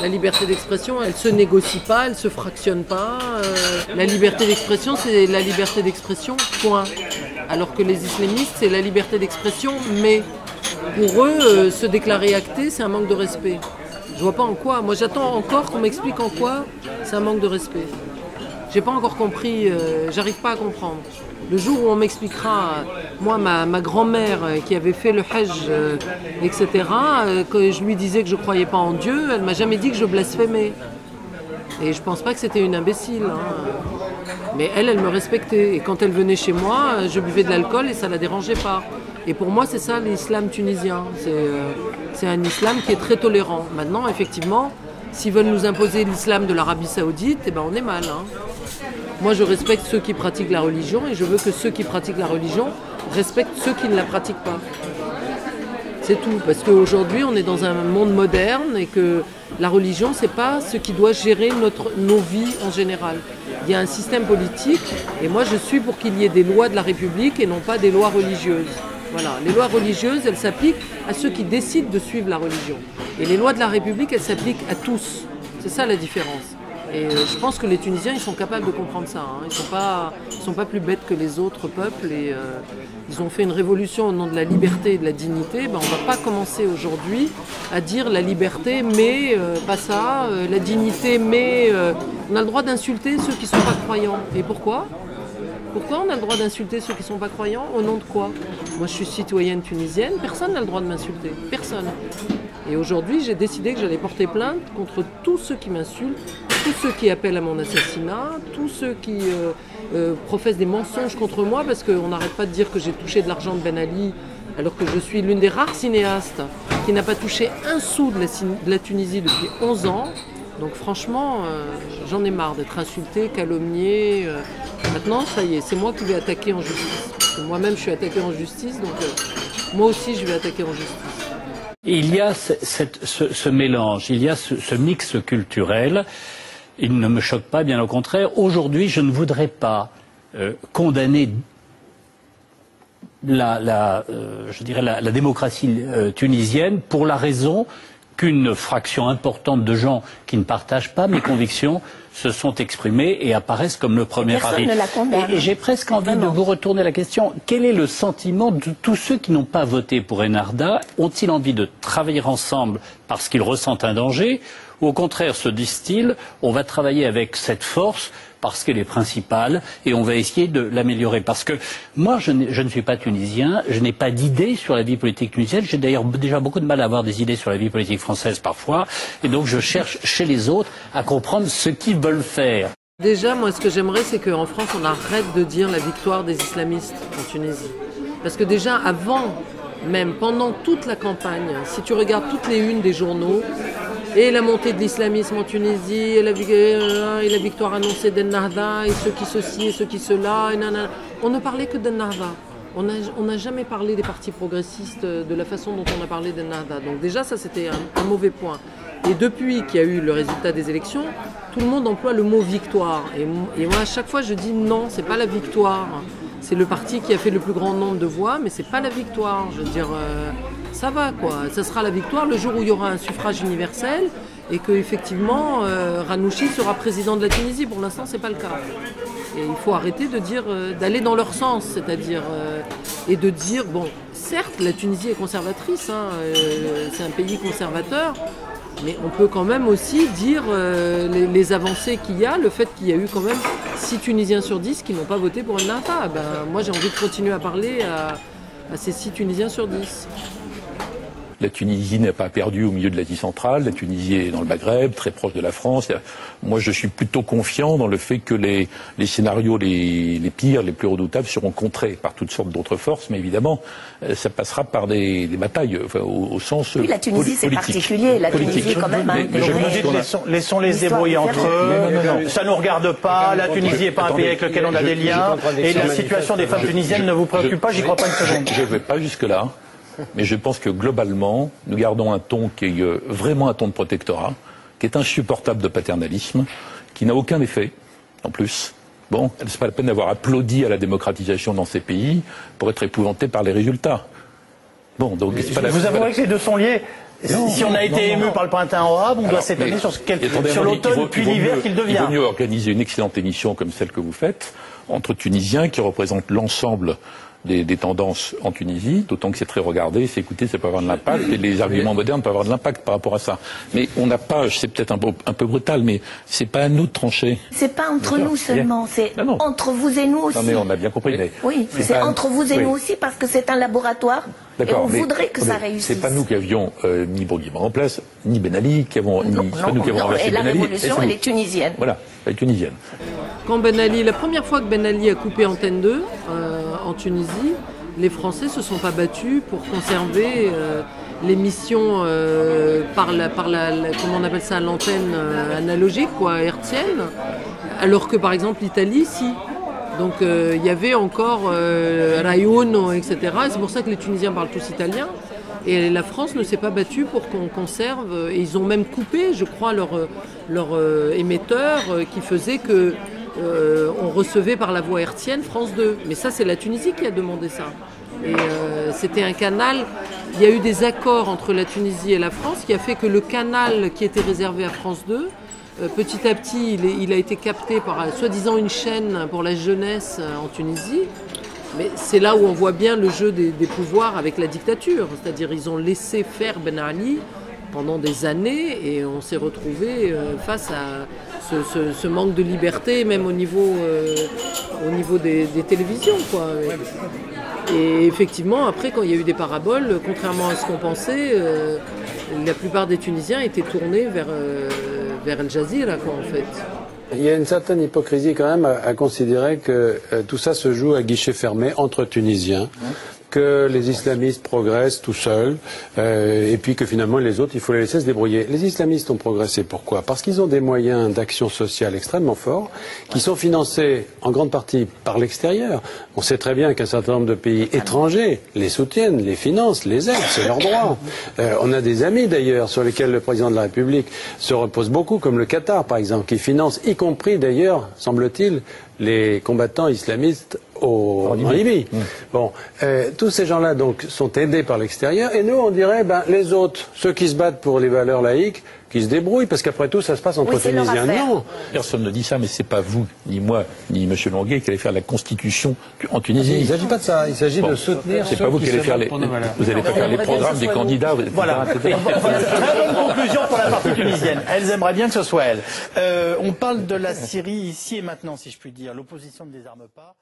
La liberté d'expression, elle se négocie pas, elle se fractionne pas. La liberté d'expression, c'est la liberté d'expression, point. Alors que les islamistes, c'est la liberté d'expression, mais pour eux, se déclarer athée, c'est un manque de respect. Je vois pas en quoi. Moi, j'attends encore qu'on m'explique en quoi c'est un manque de respect. J'ai pas encore compris, j'arrive pas à comprendre. Le jour où on m'expliquera, moi, ma grand-mère qui avait fait le Hajj, etc., que je lui disais que je croyais pas en Dieu, elle m'a jamais dit que je blasphémais. Et je pense pas que c'était une imbécile. Mais elle me respectait. Et quand elle venait chez moi, je buvais de l'alcool et ça la dérangeait pas. Et pour moi, c'est ça l'islam tunisien. C'est un islam qui est très tolérant. Maintenant, effectivement, s'ils veulent nous imposer l'islam de l'Arabie Saoudite, eh ben on est mal. Moi, je respecte ceux qui pratiquent la religion et je veux que ceux qui pratiquent la religion respectent ceux qui ne la pratiquent pas. C'est tout. Parce qu'aujourd'hui, on est dans un monde moderne et que la religion, c'est pas ce qui doit gérer nos vies en général. Il y a un système politique et moi, je suis pour qu'il y ait des lois de la République et non pas des lois religieuses. Voilà. Les lois religieuses, elles s'appliquent à ceux qui décident de suivre la religion. Et les lois de la République, elles s'appliquent à tous. C'est ça la différence. Et je pense que les Tunisiens, ils sont capables de comprendre ça. Ils sont pas plus bêtes que les autres peuples. Et ils ont fait une révolution au nom de la liberté et de la dignité. On ne va pas commencer aujourd'hui à dire la liberté, mais pas ça. La dignité, mais on a le droit d'insulter ceux qui ne sont pas croyants. Et pourquoi ? Pourquoi on a le droit d'insulter ceux qui ne sont pas croyants ? Au nom de quoi ? Moi, je suis citoyenne tunisienne. Personne n'a le droit de m'insulter. Personne. Et aujourd'hui, j'ai décidé que j'allais porter plainte contre tous ceux qui m'insultent, tous ceux qui appellent à mon assassinat, tous ceux qui professent des mensonges contre moi, parce qu'on n'arrête pas de dire que j'ai touché de l'argent de Ben Ali, alors que je suis l'une des rares cinéastes qui n'a pas touché un sou de la Tunisie depuis 11 ans. Donc franchement, j'en ai marre d'être insultée, calomniée. Maintenant, ça y est, c'est moi qui vais attaquer en justice. Parce que moi-même, je suis attaquée en justice, donc moi aussi, je vais attaquer en justice. Il y a ce mélange, il y a ce mix culturel. Il ne me choque pas, bien au contraire. Aujourd'hui, je ne voudrais pas condamner la démocratie tunisienne pour la raison qu'une fraction importante de gens qui ne partagent pas mes convictions se sont exprimés et apparaissent comme le premier arrivé. Et j'ai presque envie de vous retourner la question. Quel est le sentiment de tous ceux qui n'ont pas voté pour Ennahdha? Ont-ils envie de travailler ensemble parce qu'ils ressentent un danger? Ou au contraire, se disent-ils, on va travailler avec cette force parce qu'elle est principale et on va essayer de l'améliorer? Parce que moi, je ne suis pas tunisien, je n'ai pas d'idées sur la vie politique tunisienne. J'ai d'ailleurs déjà beaucoup de mal à avoir des idées sur la vie politique française parfois. Et donc je cherche chez les autres à comprendre ce qu'ils veulent faire. Déjà, moi, ce que j'aimerais, c'est qu'en France, on arrête de dire la victoire des islamistes en Tunisie. Parce que déjà, avant, même pendant toute la campagne, si tu regardes toutes les unes des journaux, et la montée de l'islamisme en Tunisie, et la victoire annoncée d'Ennahdha, et ceux qui ceci, et ceux qui cela, et nanana. On ne parlait que d'Ennahdha. On n'a jamais parlé des partis progressistes de la façon dont on a parlé d'Ennahdha. Donc déjà, ça, c'était un mauvais point. Et depuis qu'il y a eu le résultat des élections, tout le monde emploie le mot victoire. Et moi, à chaque fois, je dis non, c'est pas la victoire. C'est le parti qui a fait le plus grand nombre de voix, mais c'est pas la victoire. Je veux dire, ça va quoi. Ça sera la victoire le jour où il y aura un suffrage universel et que effectivement Ranouchi sera président de la Tunisie. Pour l'instant, c'est pas le cas. Et il faut arrêter de dire, d'aller dans leur sens, c'est-à-dire et de dire bon, certes, la Tunisie est conservatrice, c'est un pays conservateur. Mais on peut quand même aussi dire les avancées qu'il y a, le fait qu'il y a eu quand même 6 Tunisiens sur 10 qui n'ont pas voté pour Ennahdha. Moi, j'ai envie de continuer à parler à ces 6 Tunisiens sur 10. La Tunisie n'a pas perdu au milieu de l'Asie centrale, la Tunisie est dans le Maghreb, très proche de la France. Moi, je suis plutôt confiant dans le fait que les scénarios les pires, les plus redoutables seront contrés par toutes sortes d'autres forces, mais évidemment, ça passera par des batailles, enfin, au sens politique. Oui, la Tunisie, c'est particulier, la Tunisie quand même. Laissons les débrouiller entre eux, ça ne nous regarde pas, la Tunisie n'est pas un pays avec lequel on a des liens, et la situation des femmes tunisiennes ne vous préoccupe pas, j'y crois pas une seconde. Je ne vais pas jusque-là. Mais je pense que globalement, nous gardons un ton qui est vraiment un ton de protectorat, qui est insupportable de paternalisme, qui n'a aucun effet, en plus. Bon, c'est pas la peine d'avoir applaudi à la démocratisation dans ces pays pour être épouvanté par les résultats. Bon, donc c'est pas vous avouez que les deux sont liés. Si on a été ému par le printemps arabe, on doit s'étonner sur l'automne puis l'hiver qu'il devient. Il vaut mieux organiser une excellente émission comme celle que vous faites, entre Tunisiens qui représentent l'ensemble des tendances en Tunisie, d'autant que c'est très regardé, c'est écouté, ça peut avoir de l'impact, et les arguments modernes peuvent avoir de l'impact par rapport à ça. Mais on n'a pas, c'est peut-être un peu brutal, mais c'est pas à nous de trancher. C'est pas entre nous seulement, c'est entre vous et nous aussi. Non mais on a bien compris. Mais oui, c'est entre vous et nous aussi parce que c'est un laboratoire. Et on voudrait que ça réussisse. C'est pas nous qui avions mis Bourguiba en place, ni Ben Ali, qui avons, pas nous qui avons renversé Ben Ali. La révolution, elle est tunisienne. Voilà, elle est tunisienne. Quand Ben Ali, la première fois que Ben Ali a coupé Antenne 2 en Tunisie, les Français se sont pas battus pour conserver l'émission par la comment on appelle ça, l'antenne analogique, quoi, hertzienne, alors que par exemple l'Italie, si. Donc il y avait encore Rai Uno, etc. Et c'est pour ça que les Tunisiens parlent tous italien. Et la France ne s'est pas battue pour qu'on conserve. Et ils ont même coupé, je crois, leur émetteur qui faisait que on recevait par la voie hertzienne France 2. Mais ça, c'est la Tunisie qui a demandé ça. Et c'était un canal. Il y a eu des accords entre la Tunisie et la France qui a fait que le canal qui était réservé à France 2, petit à petit, il a été capté par soi-disant une chaîne pour la jeunesse en Tunisie. Mais c'est là où on voit bien le jeu des pouvoirs avec la dictature. C'est-à-dire ils ont laissé faire Ben Ali pendant des années et on s'est retrouvé face à ce manque de liberté, même au niveau des télévisions, quoi. Et effectivement, après, quand il y a eu des paraboles, contrairement à ce qu'on pensait, la plupart des Tunisiens étaient tournés vers Al Jazeera, quoi, en fait. Il y a une certaine hypocrisie quand même à considérer que tout ça se joue à guichet fermé entre Tunisiens, que les islamistes progressent tout seuls, et puis que finalement les autres, il faut les laisser se débrouiller. Les islamistes ont progressé, pourquoi? Parce qu'ils ont des moyens d'action sociale extrêmement forts, qui sont financés en grande partie par l'extérieur. On sait très bien qu'un certain nombre de pays étrangers les soutiennent, les financent, les aident, c'est leur droit. On a des amis d'ailleurs sur lesquels le président de la République se repose beaucoup, comme le Qatar par exemple, qui finance, y compris d'ailleurs, semble-t-il, les combattants islamistes en Libye. Bon, tous ces gens-là donc sont aidés par l'extérieur, et nous on dirait les autres, ceux qui se battent pour les valeurs laïques, qui se débrouillent, parce qu'après tout ça se passe entre Tunisiens. Non, personne ne dit ça, mais c'est pas vous, ni moi, ni M. Longuet qui allez faire la constitution en Tunisie. Il ne s'agit pas de ça, il s'agit de soutenir. C'est pas vous qui allez faire vous n'allez pas faire les programmes des candidats. Voilà. Très bonne conclusion pour la partie tunisienne. Elles aimeraient bien que ce soit elles. On parle de la Syrie ici et maintenant, si je puis dire. L'opposition ne désarme pas.